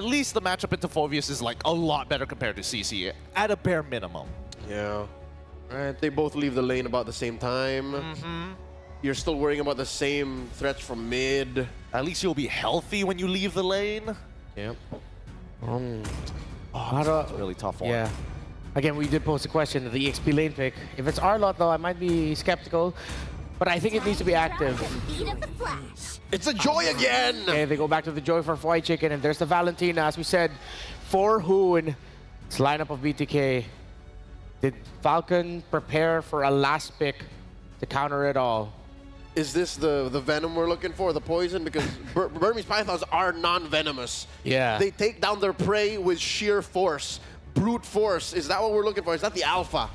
at least the matchup into Phoveus is like a lot better compared to CC at a bare minimum. Yeah. Right, they both leave the lane about the same time. You're still worrying about the same threats from mid. At least you'll be healthy when you leave the lane. Yep. That's a really tough one. Yeah. Again, we did post a question, the EXP lane pick. If it's our lot, though, I might be skeptical. But I think it needs to be active. It's a Joy again! Okay, they go back to the Joy for White Chicken, and there's the Valentina, as we said, for Hoon. It's lineup of BTK. Did Falcon prepare for a last pick to counter it all? Is this the venom we're looking for, the poison? Because Burmese pythons are non-venomous. Yeah. They take down their prey with sheer force. Brute force. Is that what we're looking for? Is that the alpha?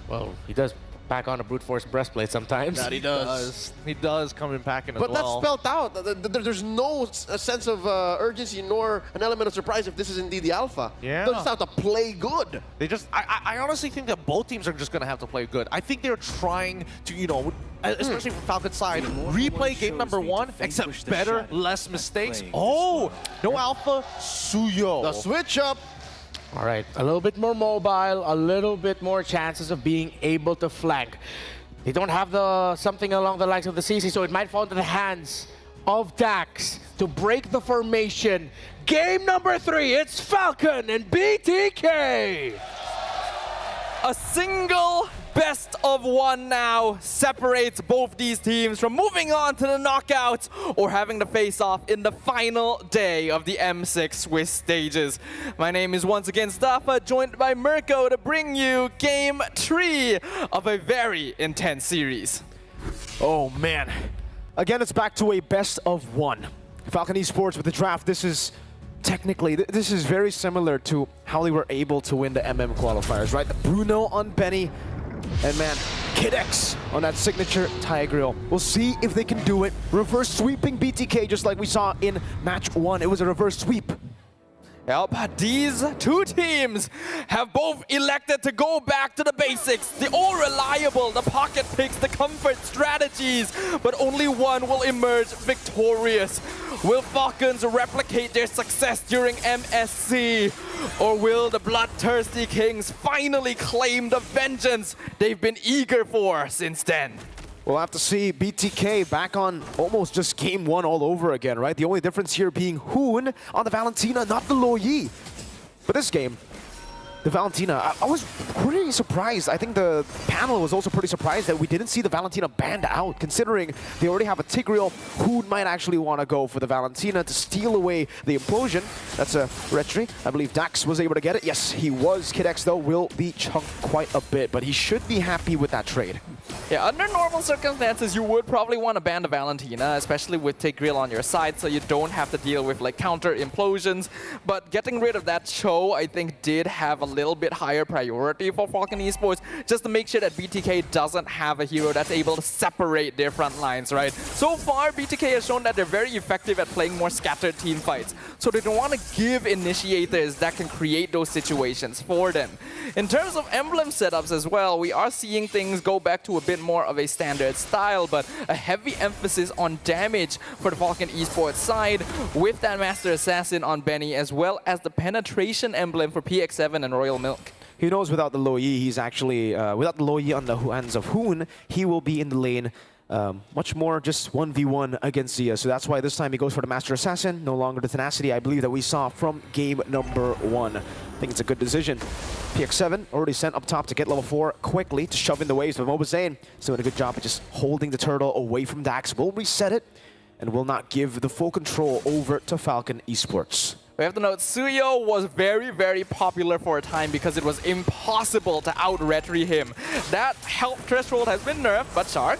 Well, he does pack on a brute force breastplate sometimes. That he does. He does come in packing as But well. that's spelled out. There's no sense of urgency nor an element of surprise if this is indeed the alpha. Yeah. They just have to play good. They just, I honestly think that both teams are just going to have to play good. I think they're trying to, you know, especially from Falcon's side, replay game number 1, except better, less mistakes. Oh, no alpha, Suyo. The switch up. All right, a little bit more mobile, a little bit more chances of being able to flank. They don't have the something along the lines of the CC, so it might fall into the hands of Dax to break the formation. Game number 3, it's Falcon and BTK. A single best of 1 now separates both these teams from moving on to the knockouts or having to face off in the final day of the M6 Swiss stages. My name is once again Staffa, joined by Mirko to bring you game 3 of a very intense series. Oh man. Again, it's back to a best of 1. Falcon Esports with the draft, this is technically, this is very similar to how they were able to win the MM qualifiers, right? The Bruno on Benny, and man, Kid X on that signature Tigreal. We'll see if they can do it. Reverse sweeping BTK just like we saw in match 1. It was a reverse sweep. But these two teams have both elected to go back to the basics, the all reliable, the pocket picks, the comfort strategies, but only one will emerge victorious. Will Falcons replicate their success during MSC, or will the BloodThirstyKings finally claim the vengeance they've been eager for since then? We'll have to see BTK back on almost just game 1 all over again, right? The only difference here being Hoon on the Valentina, not the Loyi. But this game, the Valentina, I was pretty surprised. I think the panel was also pretty surprised that we didn't see the Valentina banned out, considering they already have a Tigreal. Hoon might actually want to go for the Valentina to steal away the implosion. That's a retry. I believe Dax was able to get it. Yes, he was. Kid X, though, will be chunked quite a bit, but he should be happy with that trade. Yeah, under normal circumstances, you would probably want to ban the Valentina, especially with Tigreal on your side, so you don't have to deal with like counter implosions. But getting rid of that Cho, I think, did have a little bit higher priority for Falcon Esports, just to make sure that BTK doesn't have a hero that's able to separate their front lines, right? So far, BTK has shown that they're very effective at playing more scattered team fights, so they don't want to give initiators that can create those situations for them. In terms of emblem setups as well, we are seeing things go back to a bit more of a standard style, but a heavy emphasis on damage for the Falcon Esports side with that Master Assassin on Benny, as well as the penetration emblem for PX7 and Royal Milk. He knows without the Loyi, he's actually, without the Loyi on the hands of Hoon, he will be in the lane much more just 1v1 against Zia. So that's why this time he goes for the Master Assassin, no longer the tenacity I believe that we saw from game number 1. I think it's a good decision. PX7 already sent up top to get level 4 quickly to shove in the waves, but Mobazane is doing a good job of just holding the turtle away from Dax. Will reset it and will not give the full control over to Falcon Esports. We have to note, Suyo was very, very popular for a time because it was impossible to out-retry him. That health threshold has been nerfed, but Shark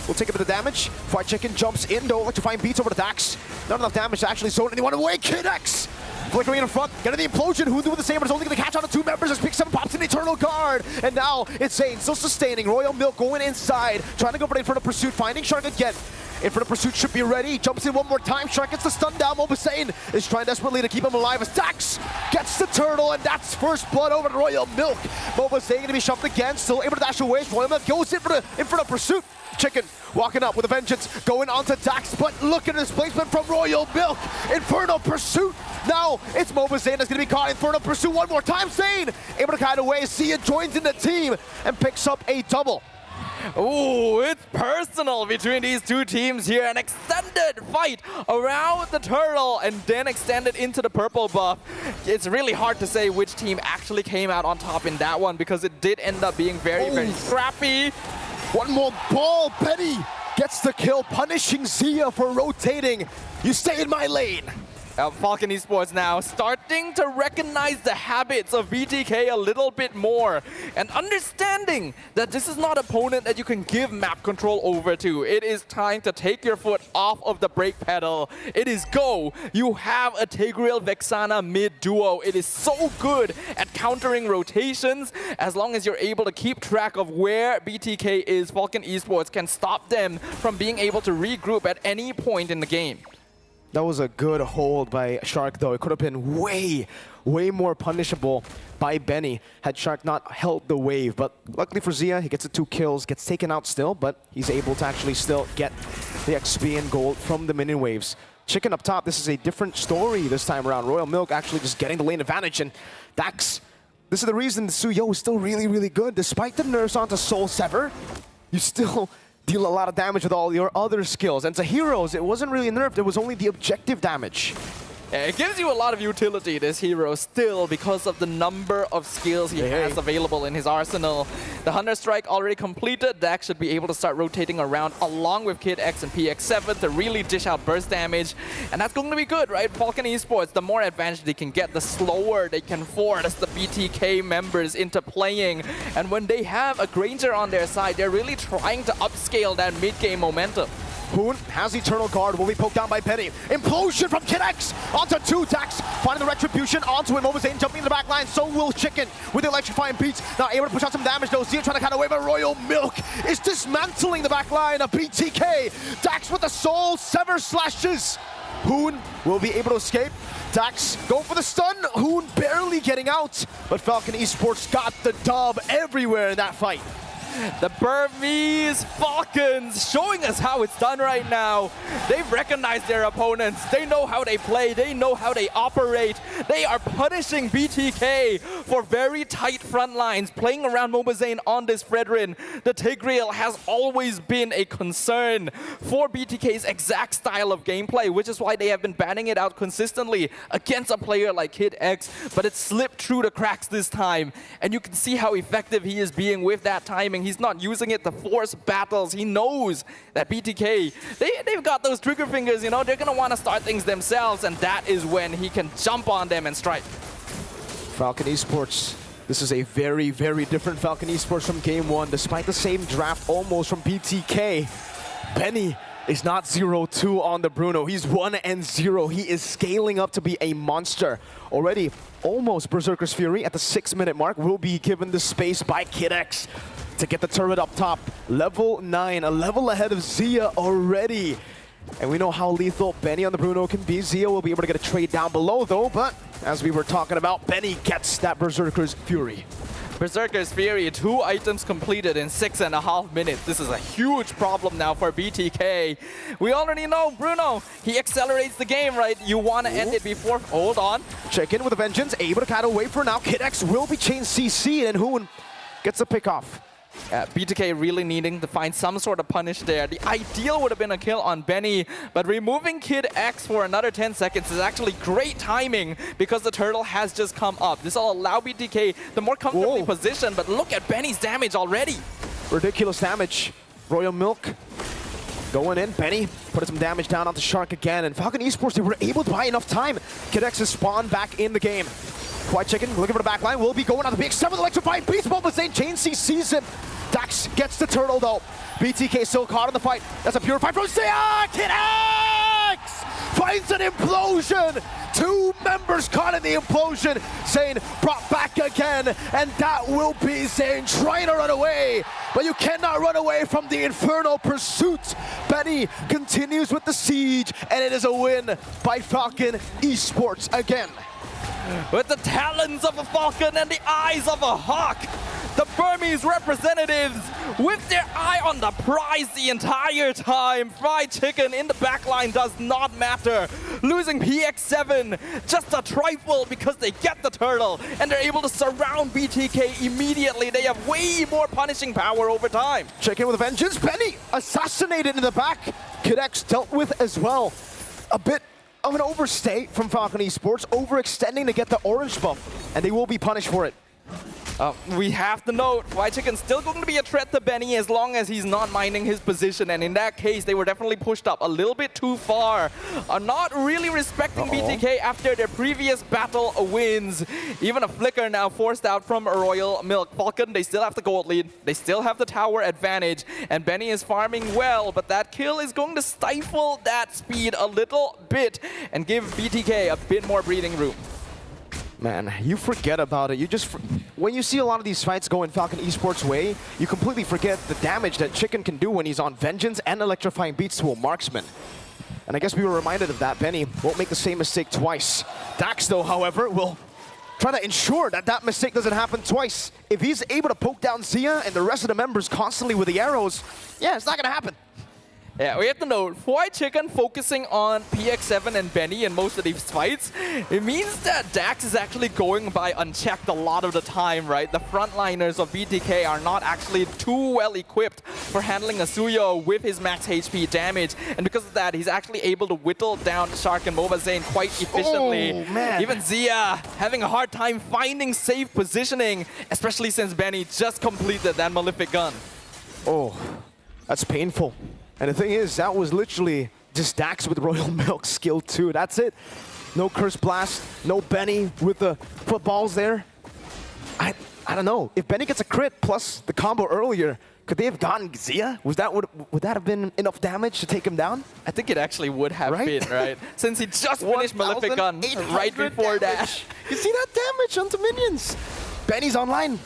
will take a bit of damage. Fried Chicken jumps in, though, like to find beats over the Dax. Not enough damage to actually zone anyone away. Kid X flickering in front, getting the implosion. Hoon with the saber is only going to catch on to 2 members as PX7 pops in the Eternal Guard. And now it's Zane still sustaining. Royal Milk going inside, trying to go for the pursuit, finding Shark again. Infinite Pursuit should be ready. Jumps in one more time. Shark gets the stun down. Mobasane is trying desperately to keep him alive as Dax gets the turtle, and that's first blood over to Royal Milk. Mobasane going to be shoved again, still able to dash away. Royal Milk goes in for the Infinite Pursuit. Chicken walking up with a vengeance, going onto Dax, but look at his placement from Royal Milk. Infernal Pursuit. Now it's Mobasane that's going to be caught. Infernal Pursuit one more time. Zane able to kite away. Sia joins in the team and picks up a double. Ooh, it's personal between these two teams here. An extended fight around the turtle and then extended into the purple buff. It's really hard to say which team actually came out on top in that one because it did end up being very scrappy. One more ball. Benny gets the kill, punishing Zia for rotating. You stay in my lane. Falcon Esports now starting to recognize the habits of BTK a little bit more and understanding that this is not an opponent that you can give map control over to. It is time to take your foot off of the brake pedal. It is go. You have a Tigreal Vexana mid duo. It is so good at countering rotations. As long as you're able to keep track of where BTK is, Falcon Esports can stop them from being able to regroup at any point in the game. That was a good hold by Shark, though. It could have been way more punishable by Benny had Shark not held the wave. But luckily for Zia, he gets the 2 kills, gets taken out still, but he's able to actually still get the XP and gold from the minion waves. Chicken up top, this is a different story this time around. Royal Milk actually just getting the lane advantage, and Dax, this is the reason the Suyo is still really good. Despite the nerfs onto Soul Sever, you still deal a lot of damage with all your other skills. And to heroes, it wasn't really nerfed, it was only the objective damage. Yeah, it gives you a lot of utility, this hero, still, because of the number of skills he has available in his arsenal. The Hunter Strike already completed. Dax should be able to start rotating around along with Kid X and PX7 to really dish out burst damage. And that's going to be good, right? Falcon Esports, the more advantage they can get, the slower they can force the BTK members into playing. And when they have a Granger on their side, they're really trying to upscale that mid-game momentum. Hoon has Eternal Guard, will be poked down by Penny. Implosion from Kid X onto 2 Dax, finding the Retribution onto him. Mobasane jumping in the back line, so will Chicken with the electrifying beats. Now able to push out some damage though. Zia trying to cut away, but Royal Milk is dismantling the back line of BTK. Dax with the Soul Sever slashes. Hoon will be able to escape. Dax go for the stun. Hoon barely getting out, but Falcon Esports got the dub everywhere in that fight. The Burmese Falcons showing us how it's done right now. They've recognized their opponents. They know how they play. They know how they operate. They are punishing BTK for very tight front lines, playing around Mobasane on this Fredrin. The Tigreal has always been a concern for BTK's exact style of gameplay, which is why they have been banning it out consistently against a player like Kid X, but it slipped through the cracks this time. And you can see how effective he is being with that timing. He's not using it to force battles. He knows that BTK, they've got those trigger fingers, you know, they're going to want to start things themselves, and that is when he can jump on them and strike. Falcon Esports, this is a very different Falcon Esports from game 1. Despite the same draft almost from BTK, Benny is not 0-2 on the Bruno. He's 1-0. He is scaling up to be a monster. Already almost Berserker's Fury at the 6-minute mark will be given the space by Kid X to get the turret up top. Level 9, a level ahead of Zia already. And we know how lethal Benny on the Bruno can be. Zia will be able to get a trade down below though, but as we were talking about, Benny gets that Berserker's Fury. Berserker's Fury, 2 items completed in 6.5 minutes. This is a huge problem now for BTK. We already know Bruno, he accelerates the game, right? You want to end it before, hold on. Check in with a vengeance, able to cut away for now. Kid X will be chain CC and Hoon gets the pick off. BTK really needing to find some sort of punish there. The ideal would have been a kill on Benny, but removing Kid X for another 10 seconds is actually great timing because the turtle has just come up. This will allow BTK the more comfortably positioned, but look at Benny's damage already. Ridiculous damage. Royal Milk going in. Benny put some damage down onto Shark again, and Falcon Esports, they were able to buy enough time. Kid X is spawned back in the game. White Chicken looking for the back line, will be going on the big 7 electrifying beast. Mobasane chain sees him. Dax gets the turtle though. BTK still caught in the fight. That's a pure fight from Zia. Kid X finds an implosion. 2 members caught in the implosion. Zane brought back again, and that will be Zane trying to run away. but you cannot run away from the Infernal Pursuit. Benny continues with the siege, and it is a win by Falcon Esports again. With the talons of a falcon and the eyes of a hawk, the Burmese representatives with their eye on the prize the entire time. Fried chicken in the backline does not matter. Losing PX7 just a trifle because they get the turtle and they're able to surround BTK immediately. They have way more punishing power over time. Check in with a vengeance. Benny assassinated in the back. Kidex dealt with as well. A bit of an overstay from Falcon Esports, overextending to get the orange buff, and they will be punished for it. We have to note, Fried Chicken's still going to be a threat to Benny as long as he's not minding his position, and in that case, they were definitely pushed up a little bit too far. Not really respecting BTK after their previous battle wins. Even a flicker now forced out from a Royal Milk. Falcon, they still have the gold lead, they still have the tower advantage, and Benny is farming well, but that kill is going to stifle that speed a little bit and give BTK a bit more breathing room. Man, you forget about it. You just, when you see a lot of these fights go in Falcon Esports' way, you completely forget the damage that Chicken can do when he's on Vengeance and electrifying beats to a marksman. And I guess we were reminded of that. Benny won't make the same mistake twice. Dax, though, however, will try to ensure that that mistake doesn't happen twice. If he's able to poke down Zia and the rest of the members constantly with the arrows, yeah, it's not going to happen. Yeah, we have to note, Fried Chicken focusing on PX7 and Benny in most of these fights, it means that Dax is actually going by unchecked a lot of the time, right? The frontliners of BTK are not actually too well equipped for handling Asuyo with his max HP damage, and because of that, he's actually able to whittle down Shark and Mobazane quite efficiently. Oh, man. Even Zia having a hard time finding safe positioning, especially since Benny just completed that Malefic gun. Oh, that's painful. And the thing is, that was literally just Dax with Royal Milk skill 2. That's it. No Curse Blast, no Benny with the footballs there. I don't know. If Benny gets a crit plus the combo earlier, could they have gotten Zia? Would that have been enough damage to take him down? I think it actually would have been, right? Since he just finished Malefic gun right before that. You see that damage onto minions? Benny's online.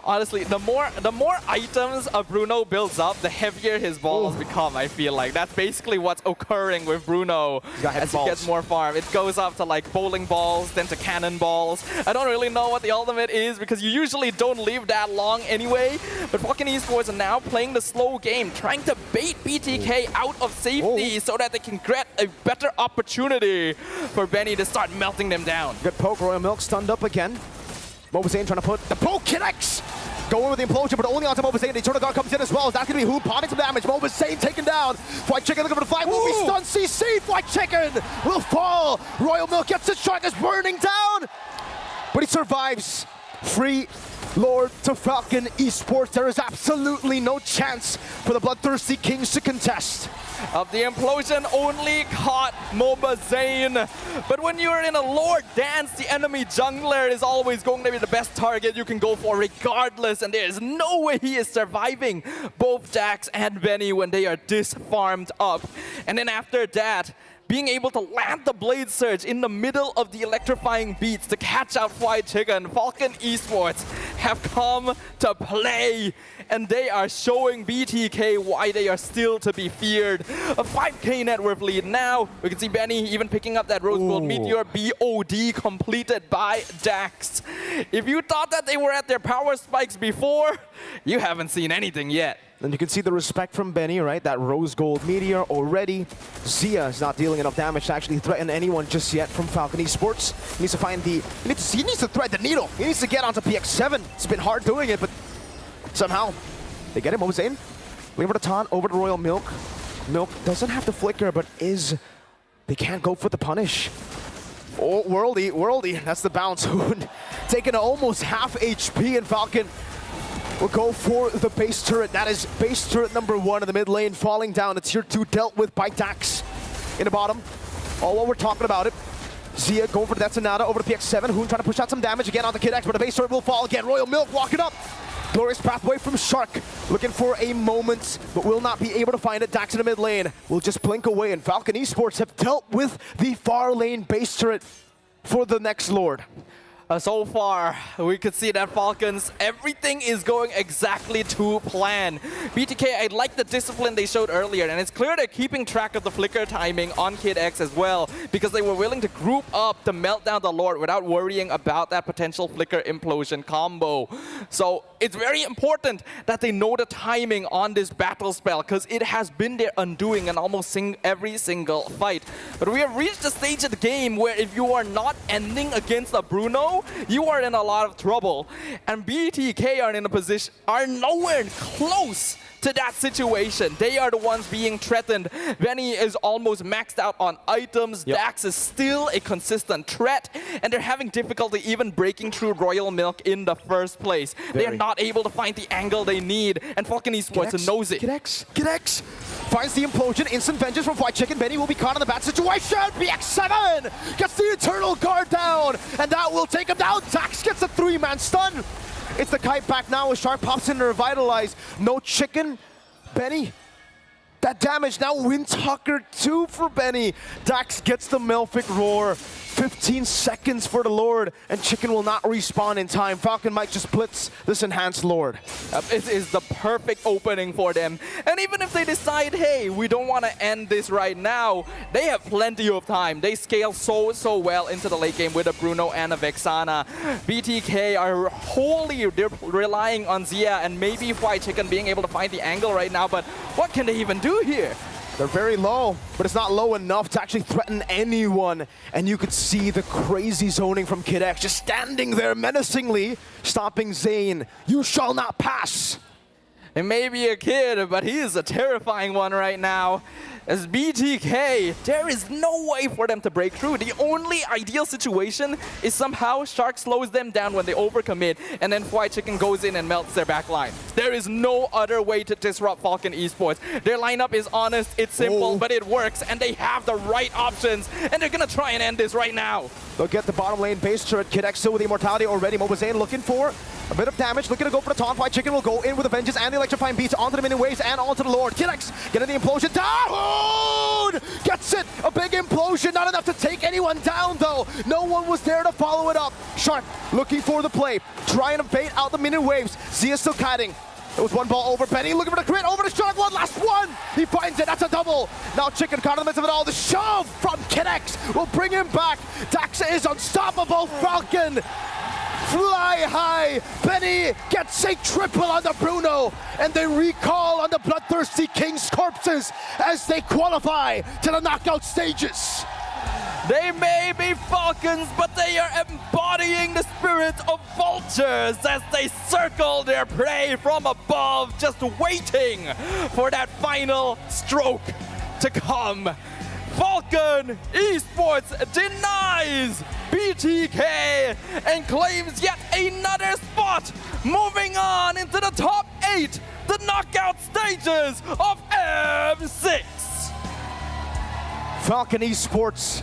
Honestly, the more items Bruno builds up, the heavier his balls become, I feel like. That's basically what's occurring with Bruno as he gets more farm. It goes up to like bowling balls, then to cannonballs. I don't really know what the ultimate is because you usually don't live that long anyway. But Falcon Esports are now playing the slow game, trying to bait BTK out of safety so that they can get a better opportunity for Benny to start melting them down. Good poke, Royal Milk stunned up again. Mobazane trying to put the poke Kinex! Going with the implosion, but only onto Mobazane. The Eternal Guard comes in as well. That's going to be Hoon potting some damage. Mobazane taken down. Fried Chicken looking for the flag. Will be stunned. CC. Fried Chicken will fall. Royal Milk gets his shark is burning down. But he survives. Free Lord to Falcon Esports. There is absolutely no chance for the BloodThirstyKings to contest. The implosion only caught Mobazane. But when you're in a Lord dance, the enemy jungler is always going to be the best target you can go for regardless. And there is no way he is surviving both Dax and Benny when they are disfarmed up. And then after that, being able to land the Blade Surge in the middle of the electrifying beats to catch out Fried Chicken, Falcon Esports have come to play. And they are showing BTK why they are still to be feared. A 5k net worth lead now. We can see Benny even picking up that Rose Gold Meteor BOD completed by Dax. If you thought that they were at their power spikes before, you haven't seen anything yet. And you can see the respect from Benny, right? That Rose Gold Meteor already. Zia is not dealing enough damage to actually threaten anyone just yet from Falcon Esports. He needs to find the... He needs to thread the needle. He needs to get onto PX7. It's been hard doing it, but somehow they get him. Mobazane looking for the taunt over to Royal Milk. Milk doesn't have the flicker, but is... They can't go for the punish. Oh, Worldy. That's the bounce. Taking almost half HP, and Falcon will go for the base turret. That is base turret number 1 in the mid lane, falling down. It's tier 2 dealt with by Dax in the bottom. All while we're talking about it. Zia going for that Sonata over to PX7. Hoon trying to push out some damage again on the Kid X, but the base turret will fall again. Royal Milk walking up. Glorious pathway from Shark. Looking for a moment, but will not be able to find it. Dax in the mid lane will just blink away, and Falcon Esports have dealt with the far lane base turret for the next Lord. So far, we could see that Falcons, everything is going exactly to plan. BTK, I like the discipline they showed earlier, and it's clear they're keeping track of the flicker timing on Kid X as well, because they were willing to group up to melt down the Lord without worrying about that potential flicker implosion combo. So it's very important that they know the timing on this battle spell, because it has been their undoing in almost every single fight. But we have reached the stage of the game where if you are not ending against a Bruno, you are in a lot of trouble. And BTK are nowhere close to that situation. They are the ones being threatened. Benny is almost maxed out on items. Yep. Dax is still a consistent threat, and they're having difficulty even breaking through Royal Milk in the first place. They are not able to find the angle they need, and Falcon Esports knows it. Get X finds the implosion. Instant vengeance from White Chicken. Benny will be caught in the bad situation. BX7 gets the Eternal Guard down, and that will take him down. Dax gets a 3-man stun. It's the kite back now as Shark pops in to revitalize. No Chicken. Benny. That damage now Windtalker 2 for Benny. Dax gets the Melfic Roar. 15 seconds for the Lord, and Chicken will not respawn in time. Falcon might just blitz this enhanced Lord. It is the perfect opening for them. And even if they decide, hey, we don't want to end this right now, they have plenty of time. They scale so well into the late game with a Bruno and a Vexana. BTK are they're relying on Zia and maybe White Chicken being able to find the angle right now, but what can they even do here? They're very low, but it's not low enough to actually threaten anyone. And you could see the crazy zoning from Kid X just standing there menacingly, stopping Zane. You shall not pass. It may be a kid, but he is a terrifying one right now. As BTK, there is no way for them to break through. The only ideal situation is somehow Shark slows them down when they overcommit, and then White Chicken goes in and melts their backline. There is no other way to disrupt Falcon Esports. Their lineup is honest, it's simple, but it works, and they have the right options, and they're gonna try and end this right now. They'll get the bottom lane base turret. Kid X still with the immortality already. Mobazane looking for a bit of damage, looking to go for the taunt. White Chicken will go in with a vengeance and the electrifying beats onto the minion waves and onto the Lord. Kid X getting the implosion down! Gets it! A big implosion, not enough to take anyone down though. No one was there to follow it up. Shark looking for the play, trying to bait out the minion waves. Zia still kiting. It was one ball over Benny, looking for the crit, over to Shark, one last one! He finds it, that's a double! Now Chicken caught in the midst of it all, the shove from Kid X will bring him back! Dax is unstoppable, Falcon! Fly high! Benny gets a triple on the Bruno, and they recall on the BloodThirstyKings corpses as they qualify to the knockout stages! They may be Falcons, but they are embodying the spirit of vultures as they circle their prey from above, just waiting for that final stroke to come. Falcon Esports denies BTK and claims yet another spot, moving on into the top 8, the knockout stages of M6. Falcon Esports